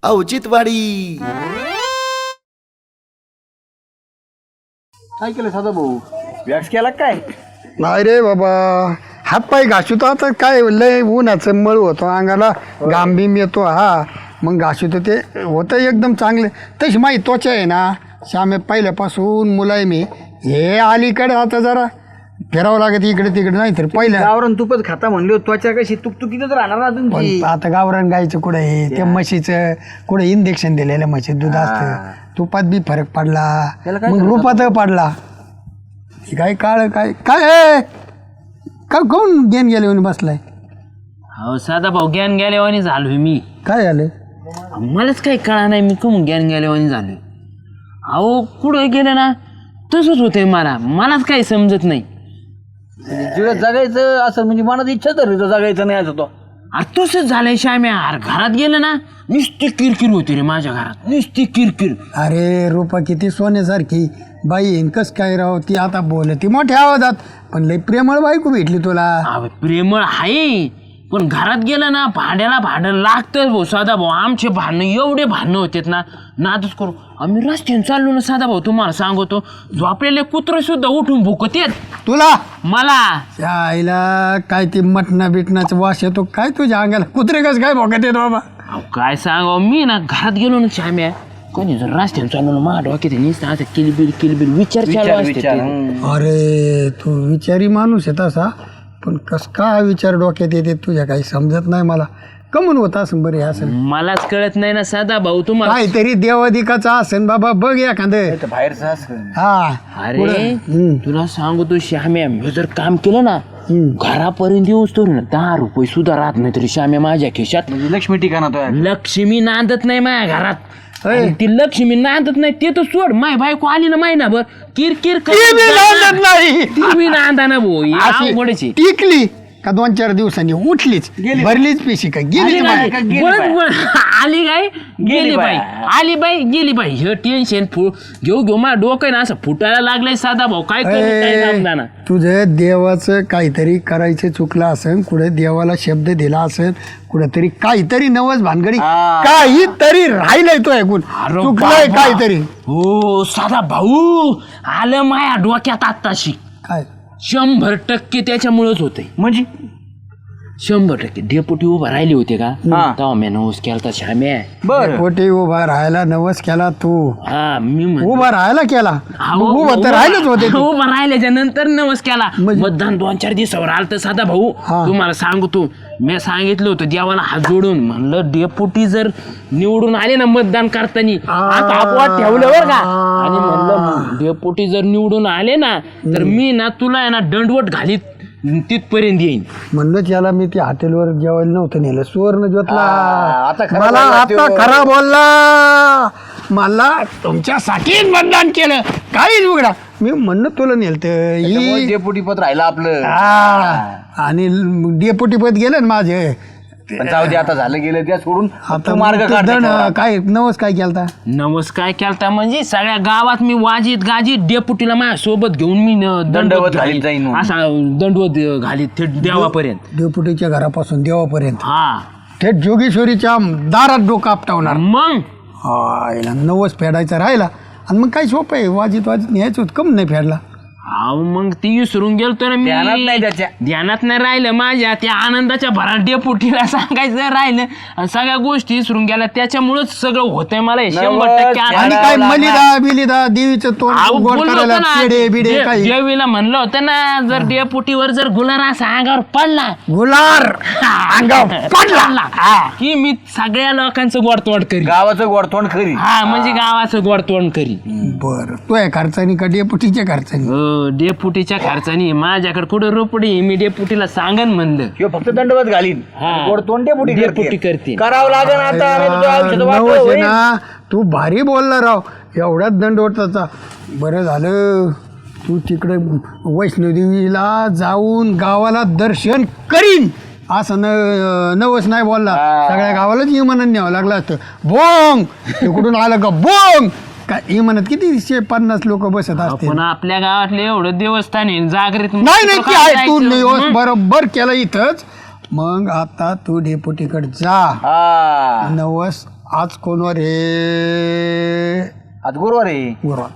औचित्यवाडी. काय केलं साधा भाऊ, वॅक्स केला काय? नाही रे बाबा, हातपाय घासतो आता काय लय उन्हाचं मळ होतो अंगाला, घाम बिम येतो. हा मग घासतो ते होतं एकदम चांगलं. तशी माही त्वचा आहे ना श्यामे पहिल्यापासून मुलायम आहे. हे अलीकडे आता जरा फिरावं लागत इकडे तिकडे, नाही तर पहिल्या गावरान तुपच खाता म्हणले, त्वचा कशी तुकतुकीतच राहणार ना तुमची. पण आता गावरान गायचं कुठं आहे, त्या म्हशीचं कुठं इंजेक्शन दिलेलं म्हशीत दूध असतं, तुपात बी फरक पडला, मग रूपात पडला. काय काळ काय काय का कोण गेन गेले म्हणून बसलाय? हो साधा भाऊ, ज्ञान गेल्यावानी झालोय मी. काय झालं? मलाच काही कळा नाही, मी कमून ज्ञान गेल्यावानी झालोय. अहो कुठं गेलं ना तसंच होतंय, मलाच काही समजत नाही. जीवात जगायचं असं म्हणजे मनात इच्छा तर जगायचं नाही असं तो. अरे तसंच झालंय श्याम्या. अरे घरात गेलं ना नुसती किरकिर होती रे, माझ्या घरात नुसती किरकिर. अरे रूपा किती सोन्यासारखी बाई, कस काय राव ती आता बोलती मोठ्या आवाजात, पण लय प्रेमळ बायको भेटली तुला. अहो प्रेमळ आहे, पण घरात गेलं ना भांड्याला भांडण लागतंच भाऊ. साधा भाऊ आमचे भांडणं एवढे भांडणं होतेत ना, नादच करू. आम्ही रस्त्याने चाललो ना साधा भाऊ, तुम्हाला सांगतो झोपलेले कुत्रे सुद्धा उठून भुकतेत. तुला मला त्या आईला काय ते मटणा बिटणाचा वास येतो काय तुझ्या अंगाला? कुत्रे कस काय भोगत येत बाबा? अहो काय सांगावं, मी ना घरात गेलो ना श्याम्या, कोणी जर रस्त्याने चाललो ना माझ्या डोक्यात नुसतं आता किलबिल विचार चालू असते. अरे तू विचारी माणूस आहे तसा, पण कस काय विचार डोक्यात येते तुझ्या, काही समजत नाही मला. कमून होत असं बरे असं मलाच कळत नाही ना साधा भाऊ तुम्हाला. काहीतरी देवाधिकाचा असेल बाबा, बघ एखादं बाहेरचं असं. हा. अरे तुला सांगतो श्याम्या, मी जर काम केलं ना घरापर्यंत येऊच तर ना 10 रुपये सुद्धा राहत नाही तरी श्याम्या माझ्या खिशात. म्हणजे लक्ष्मी ठिकाणा तो. लक्ष्मी नांदत नाही माझ्या घरात. आणि ती लक्ष्मी नांदत नाही ते तर सोड, माय बायको आली ना महिनाभर किरकिर नाही मी नांदा ना भाऊ, अवघडची. टिकली का 2-4 दिवसांनी उठलीच, भरलीच पिशी का गेली आली काय गेली बाई, आली बाई गेली बाई. हे टेन्शन घेऊ माझं डोकं ना असं फुटायला लागलंय साधा भाऊ. काय करू तुझं देवाचं काहीतरी करायचं चुकलं असेल, कुठे देवाला शब्द दिला असेल, कुठेतरी काहीतरी नवस भानगडी काहीतरी राहिलंय तो ऐकून, चुकलंय काहीतरी. हो साधा भाऊ, आलं माया डोक्यात आत्ताशी. काय 100% त्याच्यामुळेच होतंय. म्हणजे 100% डेपुटी उभा राहिले होते का तेव्हा मी नवस केला श्याम्या. बर पोटी उभा राहायला नवस केला तू? हा मी उभा राहायला केला? उभा तर राहिलंच होते. उभा राहिल्याच्या नंतर नवस केला. मतदान 2-4 दिवसावर आलं तर साधा भाऊ तुम्हाला सांगतो, मी सांगितलं होतं देवाला हात जोडून, म्हणलं डेपुटी जर निवडून आले ना मतदान करताना आता अपवाद ठेवलं बरं का, आणि म्हणलं डेपुटी जर निवडून आले ना तर मी ना तुला आहे ना दंडवट घालीत तिथपर्यंत येईन. म्हणलं त्याला मी ते हॉटेलवर जेवायला नव्हतं नेलं, सुवर्ण ज्योतला मला बोलला आता खरा बोलला. मला तुमच्यासाठी मतदान केलं काहीच उघडा, मी म्हणणं तुला नेलतं डेपुटी पद राहिलं आपलं. आणि डेपुटी पद गेलं ना माझे. पण जाऊ दे, आता झालं गेलं त्या सोडून आता मार्ग काय नवस काय केलता? नवस काय केलता म्हणजे सगळ्या गावात मी वाजीत गाजीत डेपुटीला माझ्या सोबत घेऊन मी दंडवत घालीत जाईन. असा दंडवत घालीत थेट देवापर्यंत. डेपुटीच्या घरापासून देवापर्यंत हा थेट जोगेश्वरीच्या दारात डोकं आपटावणार. मग नवस फेडायचा राहिला आणि मग काय सोपं आहे, वाजीत न्यायचं होतं, कम नाही फेडला. अहो मग ती विसरून गेलतो ना मी, ध्यानात नाही राहिलं माझ्या. त्या आनंदाच्या भरात डेपुटीला सांगायचं राहिलं आणि सगळ्या गोष्टी विसरून गेल्या, त्याच्यामुळेच सगळं होतंय मला 100%. आणि काय मलिदा बिलिदा देवीचं तोंड गोड करायला पेढे बिडे काय देवीला म्हणलं होतं ना, जर डेपुटीवर जर गुलार असा अंगावर पडला, गुलार अंगावर पडला की मी सगळ्या लोकांचं गोडतोड करी, गावाचं गोडतोंड खरी. हा म्हणजे गावाचं गोडतोड करी. बर तो आहे खर्चानी का डेपुटीच्या खर्चानी? डेपुटीच्या खर्चानी. माझ्याकडे कुठं रोपडी, मी डेपुटीला सांगन म्हणलं. किंवा फक्त दंडवत घालीन, गोडतोंड डेपुटी करते. करावं लागेल आता. ना तू भारी बोलला राव, एवढ्याच दंडवताचा. बरं झालं तू तिकडे वैष्णोदेवीला जाऊन गावाला दर्शन करीन असं नवस नाही बोलला. सगळ्या गावालाच इमानात न्यावं लागलं असतं. बोंग तिकडून आलं का बोंग काय इमानात किती 50 लोक बसत असते. पण आपल्या गावातले एवढं देवस्थान आहे जागृत. नाही तू दिवस बरोबर केलं इथंच. मग आता तू डेपुटीकडे जा, नवस आज कोणवर हे आज गुरुवार आहे. गुरुवार.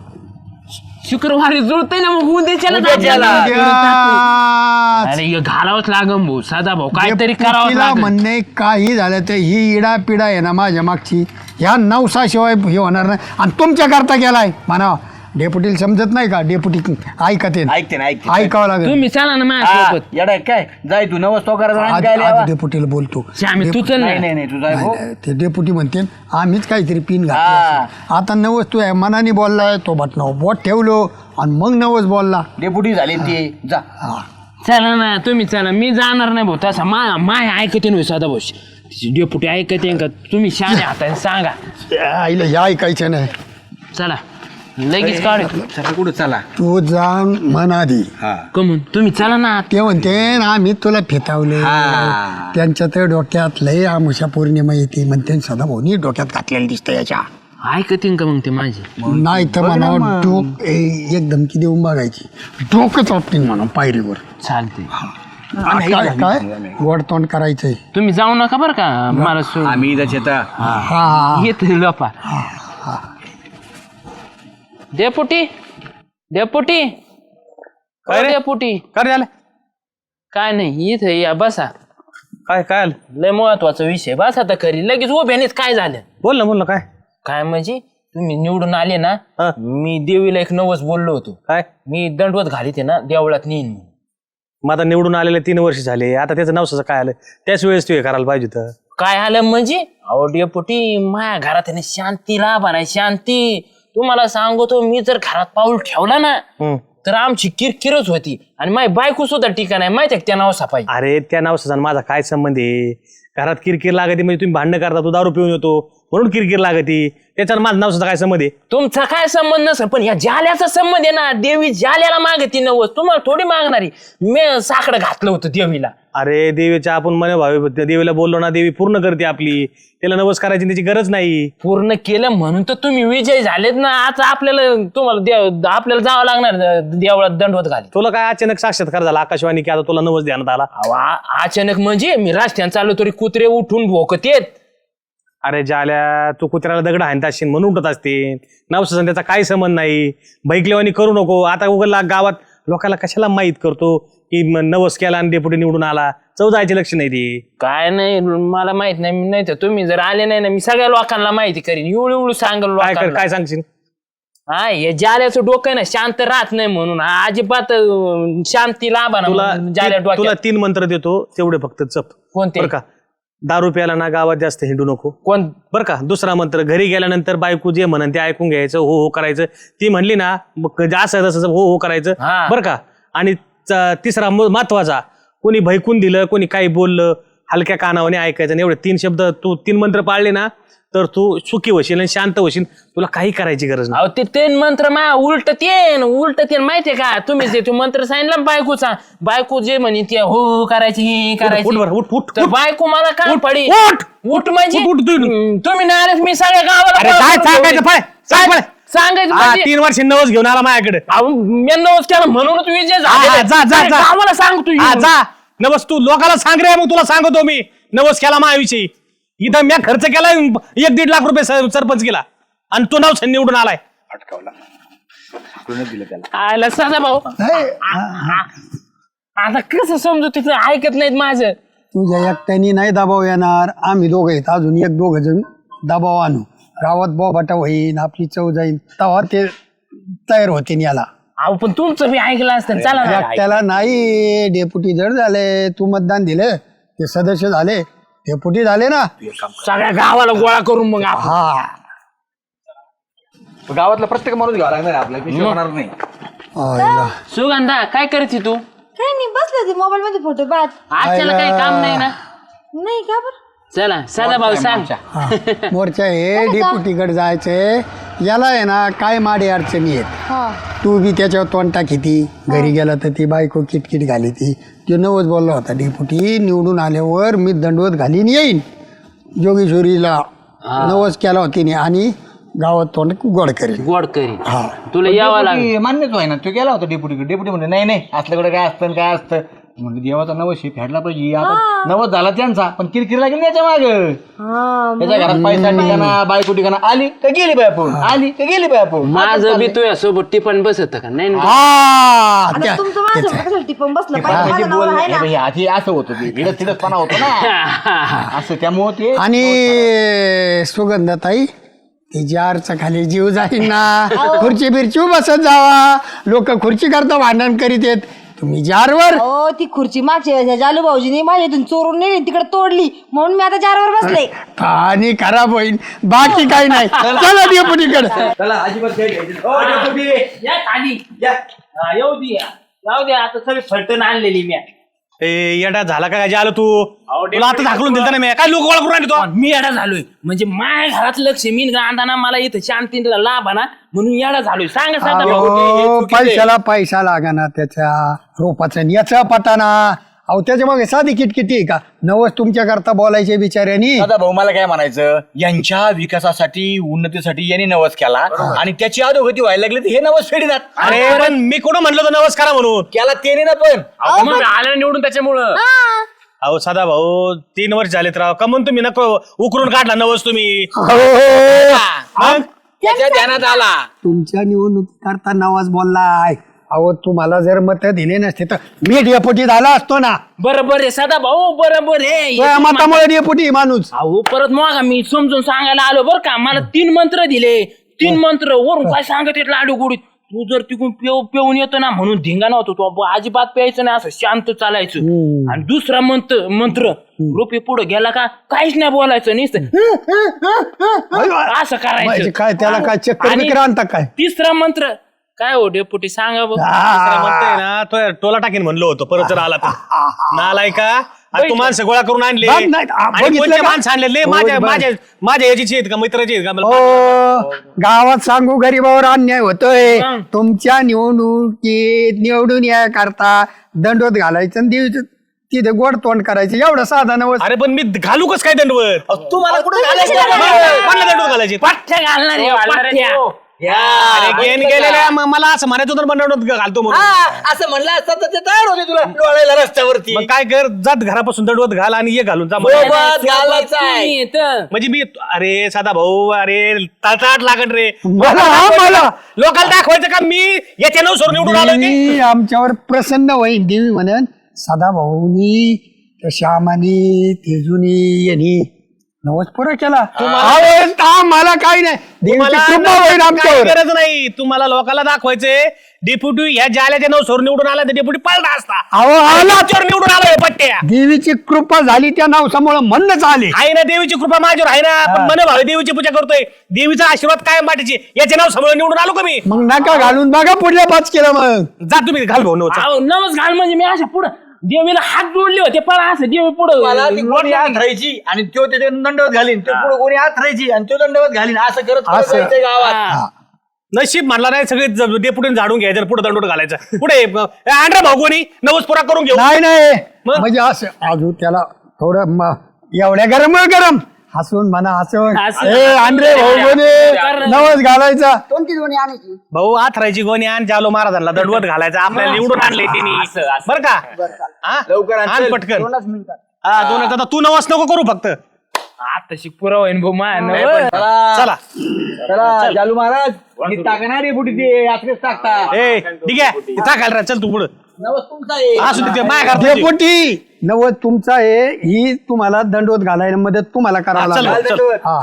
शुक्रवारी जुळतंय ना मग उद्याच्याला उद्याच्याला. उद्या. अरे हे घालावंच लागन भाऊ साधा भाऊ काहीतरी करावं तिला लागन. म्हणणे काही झालं तर ही इडा पिडा आहे ना माझ्या मागची ह्या नवसाशिवाय हे होणार नाही आणि तुमच्या करता गेलाय म्हणा डेपुटीला समजत नाही का डेपुटी ऐकत ऐकते ना ऐकते. ऐकावं लागेल तुम्ही चला ना हा, माझ्यासोबत. येडा आहे काय जाय तू नवस तो करायचा आणि काय आज लिहावा? डेपुटीला बोलतो श्यामी तू चल नाही ना. नाही नाही तू जाय भाऊ. ते डेपुटी म्हणते आम्हीच काहीतरी पिन हा. घातली आता नवस तू आहे मनाने बोललाय तो बटनावर बोट ठेवलो आणि मग नवस बोलला डेपुटी झाले ते जा. चला ना तुम्ही चला मी जाणार नाही भाऊ तसा माय ऐकते नाही साधा भाऊ तिची डेपुटी ऐकते का तुम्ही शाने हाताने सांगा आईला या ऐकायचं नाही चला लगेच काढ चला कुठं चला. तू जा मन आधी कमून तुम्ही चला ना. ते म्हणते ना आम्ही तुला फेतावले हा. त्यांच्या तर डोक्यात लय आमुषा पौर्णिमा येते म्हणते सदा भाऊनी डोक्यात घातलेलं दिसतं याच्या ऐकते का मग ते माझे नाही तर म्हणा एक धमकी देऊन बघायची डोकंच ऑप्टिंग म्हणा पायरीवर चालते. काय काय गोड तोंड करायचंय तुम्ही जाऊ नका बरं का मला सोड आम्ही इथं शेता. हा येत लपा डेपुटी डेपुटी काय रे? डेपुटी काय झालं काय नाही इथं या बसा काय काय आलं लय महत्वाचा विषय बसा तर खरी लगेच उभ्यानेच काय झालं बोल ना काय काय म्हणजे तुम्ही निवडून आले ना हा. मी देवीला एक नवस बोललो होतो काय मी दंडवत घालीते ना देवळात नेईन म्हणून. मग आता निवडून आलेले 3 वर्ष झाले आता त्याचं नवसाचं काय आलं त्याच वेळेस तू हे करायला पाहिजे होतं. काय आलं म्हणजे अहो डेपुटी माझ्या घरात आहे ना शांती राहा नाही शांती तुम्हाला सांगतो मी जर घरात पाऊल ठेवला ना तर आमची किरकिरच होती आणि माझी बायको सुद्धा टीका नाही माहिती आहे का त्या नवसा पाहिजे. अरे त्या नवसाचा आणि माझा काय संबंध आहे घरात किरकिर लागते म्हणजे तुम्ही भांडणं करता तू दारू पिऊन येतो म्हणून किरकिर लागती त्याच्यानं माझा नवसाचा काय संबंध आहे. तुमचा काय संबंध नसेल पण या जाल्याचा संबंध आहे ना देवी जाल्याला मागती नवस तुम्हाला थोडी मागणारी मी साकडं घातलं होतं देवीला. अरे देवीच्या आपण मन भावे देवीला बोललो ना देवी पूर्ण करते आपली त्याला नवस करायची त्याची गरज नाही. पूर्ण केलं म्हणून तर तुम्ही विजय झालेत ना आता आपल्याला तुम्हाला आपल्याला जावं लागणार देवळात दंडवत घाली. तुला काय अचानक साक्षात्कार झाला आकाशवाणी की आता तुला नवस ध्यानात आला. अचानक म्हणजे मी रस्त्याने चाललो तरी कुत्रे उठून भोकत येत. अरे जाल्या तू कुत्र्याला दगड हाणत असशील म्हणून उठत असते नवसाचा त्याचा काही संबंध नाही भैकलेवानी करू नको. आता उघडला गावात लोकांना कशाला माहित करतो की नवस केला आणि डेपुटी निवडून आला चव जायचे लक्ष नाही ती काय नाही मला माहित नाही नाही तर तुम्ही जर आले नाही ना मी सगळ्या लोकांना माहिती करीन एवढू एवढू सांगल काय लोकांना. काय सांगशील. हा हे जाल्याचं डोकं आहे ना शांत राहत नाही म्हणून अजिबात शांती लाभा तुला ना जाल्या तुला डोक्यात. 3 मंत्र देतो तेवढे फक्त जप. कोणते? बरं का दारू प्यायला ना गावात जास्त हिंडू नको. कोण बरं का दुसरा मंत्र घरी गेल्यानंतर बायको जे म्हणन ते ऐकून घ्यायचं हो हो करायचं ती म्हणली ना मग असं तसं हो हो करायचं हा. बरं का. आणि तिसरा महत्वाचा कोणी भैकून दिलं कोणी काही बोललं हलक्या कानावाने ऐकायचं आणि एवढे 3 शब्द तू 3 मंत्र पाळले ना तर तू सुखी होशील आणि शांत होशील तुला काही करायची गरज नाही. अहो ते 3 मंत्र मा उलट ते माहितीये का तुम्ही जे तो मंत्र सांगितला बायकोचा बायको जे म्हणे ते हो हो करायची हे उठ करायची बरं उठ उठ तर बायको मला काय पडी उठ! उठ म्हणजे उठ, तू. तुम्ही नाही आलेच मी सगळ्या अरे काय सांगायचं गावाला पळ, सांग पळ. सांगायचं म्हणजे 3 वर्ष नवस घेऊन आला माझ्याकडे. अहो, मी नवस केला म्हणूनच विजय हा, झाले जा, जा, जा. गावाला सांगतो हा, जा नवस तू लोकाला सांग रे मग तुला सांगतो मी नवस केला माझ्याविषयी इथं मी खर्च केला 1-1.5 लाख रुपये सरपंच केला आणि तो नाव निवडून आलाय. आयला साधा भाऊ आता कसं समजू तिथं ऐकत नाहीत माझं. तुझ्या एकट्याने नाही दबाव येणार आम्ही दोघं आहेत अजून 1-2 जण दबाव आणू गावात बोबाटा होईन आपली चव जाईल तेव्हा ते तयार होते याला. अहो पण तुमचं बी ऐकलं असतं चला ना. एकट्याला नाही डेप्युटी जड झाले तू मतदान दिलं ते सदस्य झाले डेप्युटी झाले ना सगळ्या गावाला गोळा करून मग आपण. हा गावातला प्रत्येक माणूस घ्यावा लागणार आहे आपल्याला विषय होणार नाही. आयला. सुगंधा काय करते तू काय नाही बसले होते मोबाईल मध्ये फोटो पाहत. आजच्याला काही काम नाही ना. नाही का बरं चला साधा भाऊ सांग. हा. मोर्चा हे डेप्युटीकडे जायचंय याला आहे ना काय माडी अडचणी आहेत हा तू बी त्याच्यावर तोंड टाकी ती घरी गेला तर ती बायको किटकिट घाली ती तो नवस बोलला होता डेप्युटी निवडून आल्यावर मी दंडवत घालीन येईन जोगेश्वरीला नवस केला होती आणि गावात तोंड गोड करेल. गोड करी हा तुला यावं लागेल. डेपुटी मान्यच आहे ना तो गेला होता डेपुटीकडे डेपुटी म्हणजे नाही नाही असल्याकडे काय असतं आणि काय असतं म्हणजे देवाचा नवस फेडला पाहिजे. आता नवस झाला त्यांचा, पण किरकिर लागेल त्याच्या माग. त्याच्या घरात पैसा ठिकाणा, बायको ठिकाणा, आली तर गेली बाय आपण, आली तर गेली बाय आपण. माझं बी तुझ्या सोबत टिपण बसत का नाही ना? आता तुमचं माझं टिपून बसलं पाहिजे, माझा नवरा आहे ना. आधी असं होतं ते हिडत हिडतपणा होतो ना असं, त्यामुळे ते. आणि सुगंधाताई ते जारचा खाली जीव जाईल ना, खुर्ची बिरची बसत जावा. लोक खुर्ची करता भांडण करीत येत, तुम्ही जारवर. हो, ती खुर्ची मागच्या जालू भाऊजीने माझ्या इथून चोरून नेली, तिकडे तोडली, म्हणून मी आता जारवर बसले. आणि खराब होईल, बाकी काही नाही. चला डेपुटीकडे. चला अजिबात काही घ्यायचं. ओ, डेपुटी. या खाली या. हा, येऊ दे जाऊ दे, आता सगळी फलटण आणलेली मी. ए येडा झाला का काय आलो तू? तुला आता झाकलून दिलं ना मी. काय लोक गोळा करून राहिले तो? मी येडा झालोय म्हणजे माझ्या घरात लक्ष मी गांधाना मला इथं शांतीला लाभ ना म्हणून येडा झालोय. सांगा साधा भाऊ. अहो, पैशाला पैसा लागाना त्याच्या रोपाचं याचा पटाना. अहो त्याच्या मागे साधी किटकिटी आहे का? नवस तुमच्या करता बोलायचे बिचाऱ्यांनी. दादा भाऊ, मला काय म्हणायचं, यांच्या विकासासाठी उन्नतीसाठी यांनी नवस केला आणि त्याची अधोगती व्हायला लागली तर हे नवस फेडीनात. अरे पण मी कोण म्हणलो होतो नमस्कार म्हणून? केला त्याने ना पण. मग आलं निवडून त्याच्यामुळं. अहो सदा भाऊ 3 वर्ष झालेत राव, का म्हणून तुम्ही नको उकरून काढला नवस तुम्ही? मग? त्याच्या ध्यानात आला. तुमच्या निवडणुकी करता नवाज बोललाय. अहो तुम्हाला जर मत दिले नसते तर मी डेपुटी झाला असतो ना. बरोबर आहे सदा भाऊ, बरोबर आहे. तुझ्या मतामुळे डेपुटी माणूस. अहो परत मग मी समजून सांगायला आलो बरं का. मला 3 मंत्र दिले, 3 मंत्र वरून काय सांगत येत लाडू गोडीत. तू जर तिकडून पिऊन येतो ना म्हणून धिंगाणा होतो, तू अजिबात प्यायचं नाही, असं शांत चालायचं. आणि दुसरा मंत्र रुपये पुढे गेला का काहीच नाही बोलायचं, नुसतं असं करायचं. काय त्याला काय चक्कर आणि बिक्कर आणता काय? तिसरा मंत्र काय हो डेपुटी सांगा बघ. म्हणतोय ना तो टोला टाकीन म्हणलो होतो, परत जर आला तर नालाय का? तू माणसं गोळा करून आणले बघ नाही, आणि बघितलं कोणते का? माणसं आणलेले? माझ्या माझ्या माझ्या याची आहेत का, मित्राची आहेत का? मला हो गावात सांगू गरीबावर अन्याय होतोय. तुमच्या निवडणुकीत निवडून या करता दंडवत घालायचं आणि तिथे गोड तोंड करायचं, एवढं साधा नवस. अरे पण मी घालू कस काय दंडवत? तुम्हाला कुठे कोणाला दंडवत घालायचे? पाठ्या घालणार आहे, पाठ्या. अरे गेन गेलेल्या मला असं म्हणायचं होतं दंडवत घालतो म्हणून. असं म्हणलं असतं तर ते तयार होते तुला डोळायला रस्त्यावरती. मग काय कर, जात घरापासून दंडवत घाल आणि ये घालून जा. सोबत घालायचं आहे. तुम्ही येतं. म्हणजे मी अरे साधा भाऊ, अरे तळतळाट लागत रे. मला लोकांना दाखवायचं का मी याच्या नाव सोडून निवडून आलोय ते? मी आमच्यावर प्रसन्न होईन देवी म्हणन. सदा भाऊनी त्या श्यामानी तेजुनी यांनी नवस पुरा केला. मला काही नाही, देवीची कृपा होईल काही आमच्यावर. गरज नाही. तुम्हाला लोकांना दाखवायचंय डेप्युटी ह्या जाल्याच्या नाव सोडून निवडून आला तर डेप्युटी पळता असता. अहो आला, आमच्यावर निवडून आलोय पट्ट्या. देवीची कृपा झाली त्या नावसामुळे म्हणणंच आले. आहे ना देवीची कृपा माझ्यावर आहे ना. पण मन भावे देवीची पूजा करतोय, देवीचा आशीर्वाद कायम पाठीची. याचे नाव समोर निवडून आलो का मी? मग नका घालून बघा पुढल्या 5 केलं. मग जा तुम्ही घाल भाऊ नवस. अहो, नवस घाल म्हणजे मी अशा पुढं देवीला हात जोडले होते, पण असं देवी मला ती पुढं कोणी हात राहायची आणि तो त्याच्या दंडवत घालीन, तो पुढे कोणी हात राहायची आणि तो दंडवत घालीन, असं करत असं. जायचंय गावात. नशीब म्हणला नाही, सगळे डेपुटीने झाडून घ्यायचं पुढे दंडोट घालायचं. पुढे आंध्र भाऊ कोणी नवस पुरा करून घेऊ. नाही मग? म्हणजे असं अजून त्याला थोडं एवढ्या गरम हसून म्हणा हसून हसून. आंध्रे भाऊ कोणी नवस घालायचा. भाऊ आथरायची गोणी आण, जालो महाराजांना दंडवत घालायचा. आपल्याला निवडून आणले त्यांनी, बरं का? हा? लवकर आण, आण चल. पटकन. हा 2 आता तू नवस नको करू फक्त. आता शिकपुरा होईन भाऊ मा चला चला जालू महाराज, टाकणार आहे पुढे ते यात्रेत टाकता. ए ठीक आहे टाकायला चल तू पुढं. नवस तुमचा आहे. असू दे, ते माझ्या घरात नाही. डेपुटी नवस तुमचा आहे, ही तुम्हाला दंडवत घालायला मदत तुम्हाला करावं चल, लागेल. चल. हा.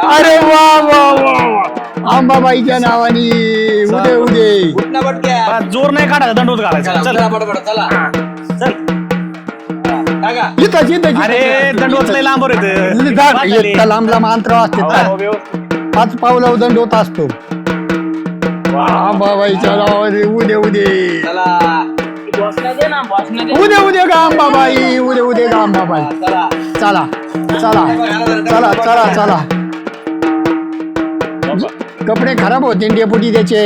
अरे वा वा वा, अंबाबाईच्या नावाने उदे उठणं पटक्या. बा, जोर नाही काढायचा, दंडवत घालायचा. चला चल चला पटपट चला. चल. टाका. अरे दंडवत लय लांबवर येतं. लांब लांब अंतर असते, 5 पावलं दंडवत असतो. अंबाबाईच्या नावाने उदे चला दे ना बसणं दे. उदे गा अंबाबाई, उदे गा अंबाबाई. चला. चला चला चला चला चला. कपडे खराब होते डेपुटी त्याचे.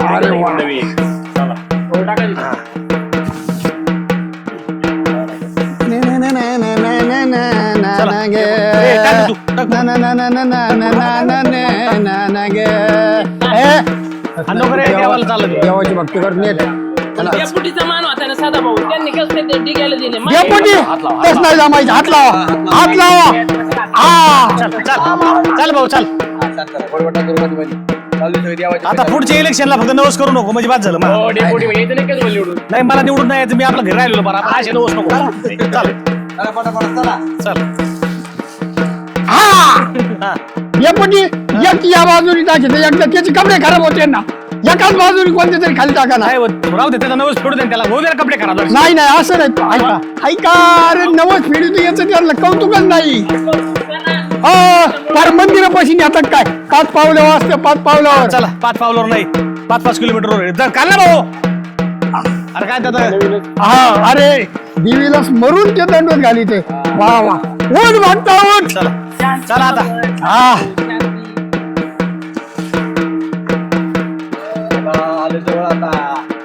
अरे वा. देवाला चाललं. देवाची भक्ती कर नीट. डेपुटीचा मान होता ना साधा भाऊ त्यांनी कसं ते डिग्याला दिले डेपुटी तस नाही जमायचं. हात लावा, हात लावा. हा चल चल भाऊ चल. आता पुढच्या इलेक्शनला फक्त नवस करू नको म्हणजे बाद झालं मला. हो डेपुटी म्हणजे इथं नाही का निवडून नाही मला निवडून नाही यायचं, मी आपलं घरी राहिलो बरं. आपण असे नवस नको चल चल. हा डेपुटी एक या बाजूने टाकायचं, एकदा त्याचे कपडे खराब होते ना, एकाच बाजूने कोणते तरी खाली टाका ना. नाही होत. राहू दे त्याचा नवस फेडू दे त्याला. होऊ दे ना कपडे खराब. नाही नाही असं नाही. ऐका ऐका, अरे नवस फेडू याचं त्याला कौतुकच नाही. फार मंदिरापाशी नेतात काय, 5 पावलं वाजते 5 पावलावर. चला 5 पावलावर नाही 5-5 किलोमीटर जर काल ना भाऊ. अरे काय त्याचं हा अरे देवीला स्मरून ते दंडवत घाली ते. वा वा ओढ मागता ओढ. चला चला आता. हा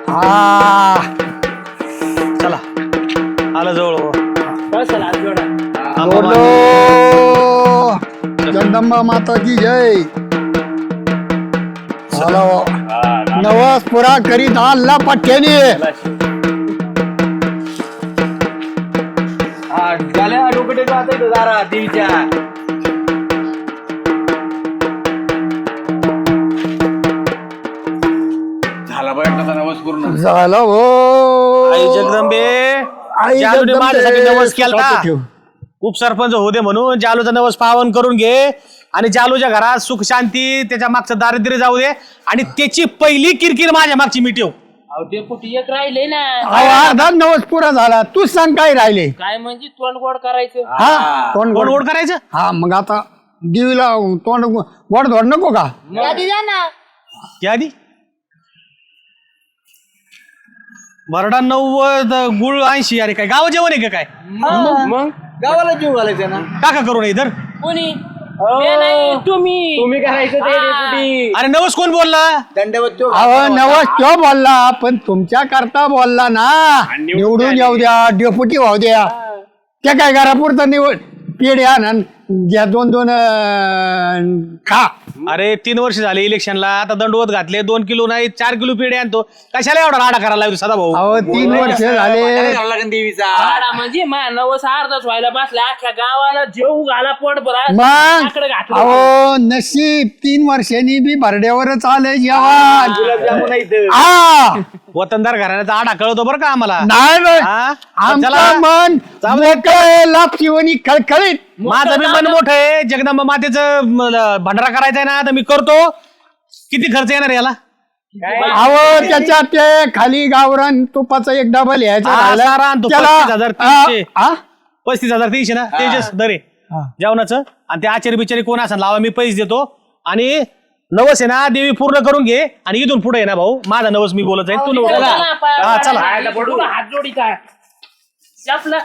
हा चला आलं जवळ. बोलो जगदंबा माता की जय. हॅलो नवस पुरा करीत आला पठ्याने. झाल्या डोकं आता इथं दारा देवीच्या. झाला बघ एकदा नवस पूर्ण. झालं हो आई जगदंबे आई जालूने जगदंबे. माझ्यासाठी नवस केला. बापू ठेव. उपसरपंच होते म्हणून जालूचा नवस पावन करून घे आणि जालूच्या घरात सुख शांती, त्याच्या मागचं दारिद्र्य जाऊ दे आणि त्याची पहिली किरकिर माझ्या मागची मिटव. अहो डेपुटी एक राहिले ना. अहो, अर्धा नवस पुरा झाला. तू सांग काय राहिले. काय म्हणजे तोंड गोड करायचं. हा तोंड कोण गोड. ओढ करायचं. हा मग आता देवीला तोंड गोड धोड नको का. यादी द्या ना. या आधी बरडा 90 गुळ 80. अरे काय गाव जेवण आहे का काय. मग गावाला जीव घालायचा ना. टाका करू नये इधर. कोणी ते नाही तुम्ही तुम्ही करायचं ते डेपुटी. अरे नवस कोण बोलला. दंडवत तो अहो नवस तो बोलला पण तुमच्या करता बोलला ना. निवडून येऊ द्या, डेपुटी वाहू द्या. त्या काय घरापुरता निवड पेढे आणा द्या 2-2 खा. अरे 3 वर्ष झाले इलेक्शनला. आता दंडवत घातले 2 किलो नाही 4 किलो पेढे आणतो. कशाला एवढा राडा करायला लागतो सदा भाऊ. अहो 3 वर्ष झाले. घालला का देवीचा. भाडा म्हणजे मा नवस अर्धाच व्हायला बसला अख्ख्या गावाला जेऊ घाला पोट भरा मग आकडे घातलं. अहो नशीब 3 वर्षांनी बी भरड्यावरच आलंय जेवण. गुलाबजामुन आहे इथं. हा वतनदार घराण्याचा आडा कळतो बरं का आम्हाला. नाही बाई. हा? आमचं चला. मन मोकळं लापशिवणी खळखळीत. माझं बी मन मोठं आहे. जगदंबा मातेचं भंडारा करायचा आहे ना तर मी करतो. किती खर्च येणार याला. अहो त्याच्यात ते खाली गावरान तुपाचा एक डबल यायचा हा, राहिला. सारा आणतो. त्याला- 35,300. आ? 35,300 ना तेजस दरे जेवणाचं. आणि ते आचारी बिचारी कोण असं लावा मी पैसे देतो. आणि नवस आहे ना देवी पूर्ण करून घे. आणि इथून पुढे आहे ना भाऊ माझा नवस मी बोलत आहे. तू नवस चला, हा चला. हात जोडीचा. आपला